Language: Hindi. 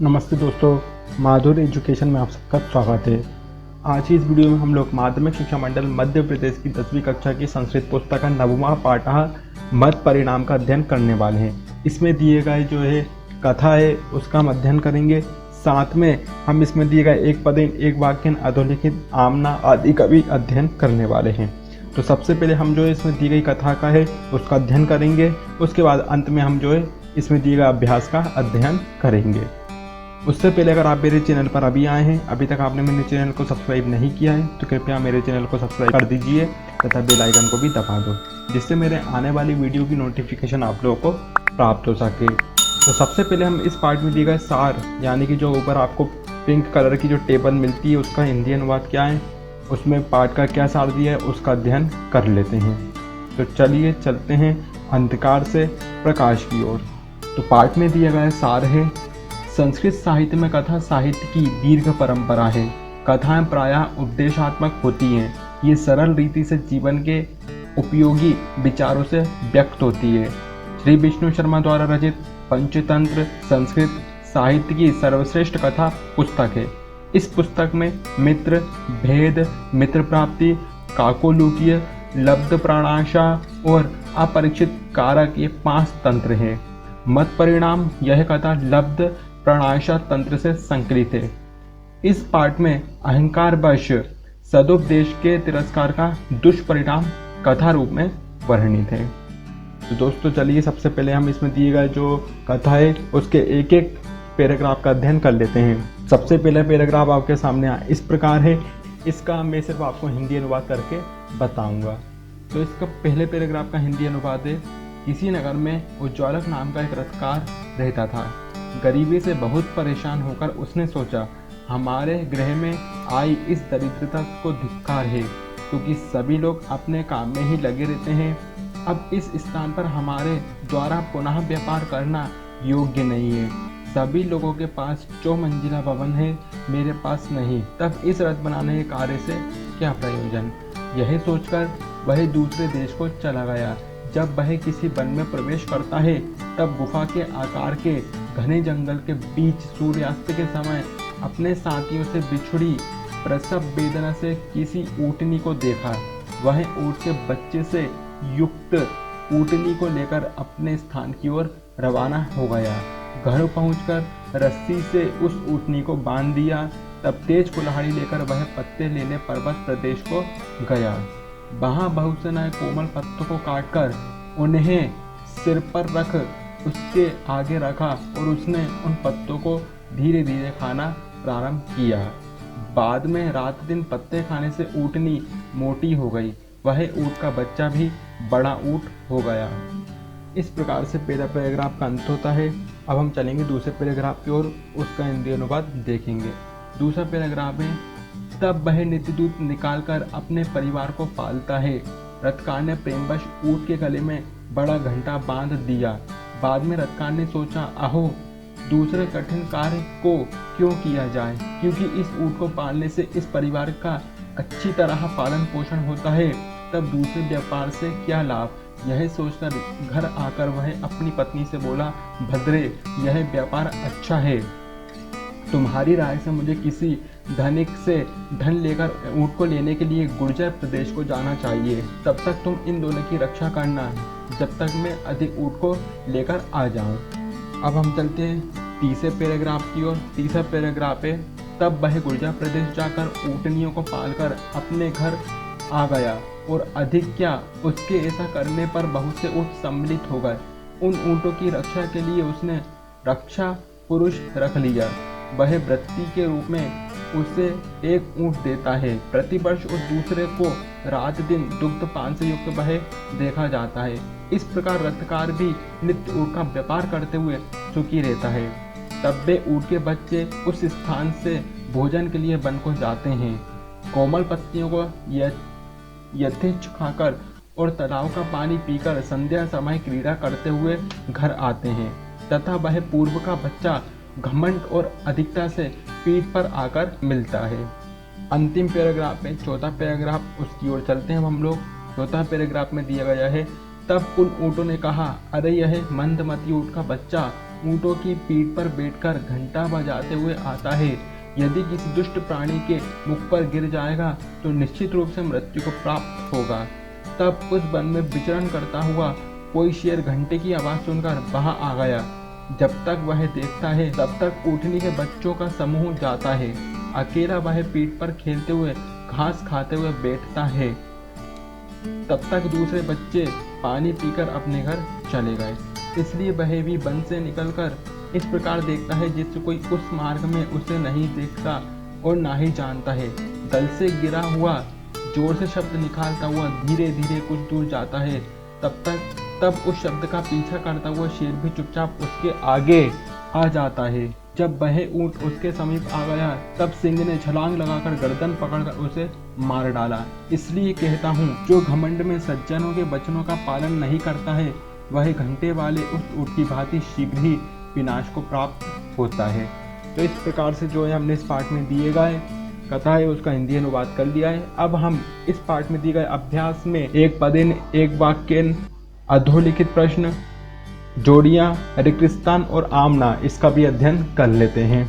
नमस्ते दोस्तों, माधुर एजुकेशन में आप सबका स्वागत है। आज की इस वीडियो में हम लोग माध्यमिक शिक्षा मंडल मध्य प्रदेश की 10वीं कक्षा की संस्कृत पुस्तक का नववां पाठ मत परिणाम का अध्ययन करने वाले हैं। इसमें दिए गए जो है कथा है उसका हम अध्ययन करेंगे। साथ में हम इसमें दिए गए एक पदेन एक वाक्यन अधोलिखित आमना आदि का भी अध्ययन करने वाले हैं। तो सबसे पहले हम जो है इसमें दी गई कथा का है उसका अध्ययन करेंगे। उसके बाद अंत में हम जो है इसमें दिए गए अभ्यास का अध्ययन करेंगे। उससे पहले अगर आप मेरे चैनल पर अभी आए हैं, अभी तक आपने मेरे चैनल को सब्सक्राइब नहीं किया है, तो कृपया मेरे चैनल को सब्सक्राइब कर दीजिए तथा बेल आइकन को भी दबा दो, जिससे मेरे आने वाली वीडियो की नोटिफिकेशन आप लोगों को प्राप्त हो सके। तो सबसे पहले हम इस पार्ट में दिए गए सार, यानी कि जो ऊपर आपको पिंक कलर की जो टेबल मिलती है उसका हिंदी अनुवाद क्या है, उसमें पाठ का क्या सार दिया है उसका अध्ययन कर लेते हैं। तो चलिए चलते हैं अंधकार से प्रकाश की ओर। तो पाठ में दिया गया सार है, संस्कृत साहित्य में कथा साहित्य की दीर्घ परंपरा है। कथाएं प्रायः उपदेशात्मक होती हैं। ये सरल रीति से जीवन के उपयोगी विचारों से व्यक्त होती है। श्री विष्णु शर्मा द्वारा रचित पंचतंत्र संस्कृत साहित्य की सर्वश्रेष्ठ कथा पुस्तक है। इस पुस्तक में मित्र, भेद, मित्र प्राप्ति, काकोलूकीय, लब्ध प्राणाशा और अपरीक्षित कारक ये 5 तंत्र हैं। मत परिणाम यह कथा लब्ध प्रणाशा तंत्र से संकलित है। इस पाठ में अहंकार वश सदुपदेश के तिरस्कार का दुष्परिणाम कथा रूप में वर्णित है। तो दोस्तों चलिए सबसे पहले हम इसमें दिए गए जो कथा है उसके एक एक पैराग्राफ का अध्ययन कर लेते हैं। सबसे पहले पैराग्राफ आपके सामने इस प्रकार है। इसका मैं सिर्फ आपको हिंदी अनुवाद करके बताऊंगा। तो इसका पहले पैराग्राफ का हिंदी अनुवाद है, किसी नगर में उज्ज्वलक नाम का एक रथकार रहता था। गरीबी से बहुत परेशान होकर उसने सोचा, हमारे गृह में आई इस दरिद्रता को धिक्कार है, क्योंकि सभी लोग अपने काम में ही लगे रहते हैं। अब इस स्थान पर हमारे द्वारा पुनः व्यापार करना योग्य नहीं है। सभी लोगों के पास 4 मंजिला भवन है, मेरे पास नहीं। तब इस रथ बनाने के कार्य से क्या प्रयोजन? यही सोचकर वह दूसरे देश को चला गया। जब वह किसी वन में प्रवेश करता है तब गुफा के आकार के घने जंगल के बीच सूर्यास्त के समय अपने साथियों से बिछुड़ी प्रसव वेदना से किसी ऊँटनी को देखा। वह ऊँट के बच्चे से युक्त ऊँटनी को लेकर अपने स्थान की ओर रवाना हो गया। घर पहुंचकर रस्सी से उस ऊँटनी को बांध दिया। तब तेज कुल्हाड़ी लेकर वह पत्ते लेने पर्वत प्रदेश को गया। वहां बहुत से नए कोमल पत्तों को काटकर उन्हें सिर पर रख उसके आगे रखा और उसने उन पत्तों को धीरे धीरे खाना प्रारंभ किया। बाद में रात दिन पत्ते खाने से ऊँटनी मोटी हो गई। वह ऊँट का बच्चा भी बड़ा ऊँट हो गया। इस प्रकार से पहला पैराग्राफ का अंत होता है। अब हम चलेंगे दूसरे पैराग्राफ की ओर, उसका हिंदी अनुवाद देखेंगे। दूसरा पैराग्राफ है, तब वह नित्यदूत निकालकर अपने परिवार को पालता है। रथकार ने प्रेमवश ऊँट के गले में बड़ा घंटा बांध दिया। बाद में रथकार ने सोचा, अहो दूसरे कठिन कार्य को क्यों किया जाए, क्योंकि इस ऊँट को पालने से इस परिवार का अच्छी तरह पालन पोषण होता है। तब दूसरे व्यापार से क्या लाभ? यह सोचकर घर आकर वह अपनी पत्नी से बोला, भद्रे यह व्यापार अच्छा है। तुम्हारी राय से मुझे किसी धनिक से धन लेकर ऊँट को लेने के लिए गुर्जर प्रदेश को जाना चाहिए। तब तक तुम इन दोनों की रक्षा करना, जब तक मैं अधिक ऊँट को लेकर आ जाऊं। अब हम चलते हैं तीसरे पैराग्राफ की ओर। तीसरा पैराग्राफ है, तब वह गुर्जर प्रदेश जाकर ऊँटनियों को पालकर अपने घर आ गया और अधिक क्या, उसके ऐसा करने पर बहुत से ऊँट सम्मिलित हो गए। उन ऊँटों की रक्षा के लिए उसने रक्षा पुरुष रख लिया। वह वृत्ति के रूप में उसे एक ऊँट देता है। प्रतिवर्ष उस दूसरे को रात दिन दुग्ध पान से युक्त वह देखा जाता है। इस प्रकार रथकार भी नित्य ऊँट का व्यापार करते हुए सुखी रहता है। तब वे ऊँट के बच्चे उस स्थान से भोजन के लिए वन को जाते हैं। कोमल पत्तियों को यथेच्छ खाकर और तालाब का पानी पीकर संध्या समय क्रीड़ा करते हुए घर आते हैं, तथा वह पूर्व का बच्चा घमंड और अधिकता से पीठ पर आकर मिलता है। अंतिम पैराग्राफ में चौथा पैराग्राफ, उसकी ओर चलते हैं हम लोग। चौथा पैराग्राफ में दिया गया है, तब उन ऊँटों ने कहा, अरे यह मंदमती ऊँट का बच्चा ऊँटों की पीठ पर बैठकर घंटा बजाते हुए आता है। यदि किसी दुष्ट प्राणी के मुख पर गिर जाएगा तो निश्चित रूप से मृत्यु को प्राप्त होगा। तब उस वन में विचरण करता हुआ कोई शेर घंटे की आवाज़ सुनकर वहां आ गया। जब तक वह देखता है तब तक ऊँटनी के बच्चों का समूह जाता है। अकेला वह पीठ पर खेलते हुए घास खाते हुए बैठता है। तब तक दूसरे बच्चे पानी पीकर अपने घर चले गए। इसलिए वह भी वन से निकलकर इस प्रकार देखता है जिससे कोई उस मार्ग में उसे नहीं देखता और ना ही जानता है। दल से गिरा हुआ जोर से शब्द निकालता हुआ धीरे धीरे कुछ दूर जाता है। तब उस शब्द का पीछा करता हुआ शेर भी चुपचाप उसके आगे आ जाता है। जब वह ऊंट उसके समीप आ गया तब सिंह ने छलांग लगाकर गर्दन पकड़कर उसे मार डाला। इसलिए कहता हूँ, जो घमंड में सज्जनों के वचनों का पालन नहीं करता है वह घंटे वाले उस ऊंट की भांति शीघ्र ही विनाश को प्राप्त होता है। तो इस प्रकार से जो है हमने इस पाठ में दिए गए कथा है उसका हिंदी अनुवाद कर लिया है। अब हम इस पाठ में दिए गए अभ्यास में एक पदेन, एक वाक्य, अधोलिखित प्रश्न, जोड़ियां, रिक्तस्थान और आमना इसका भी अध्ययन कर लेते हैं।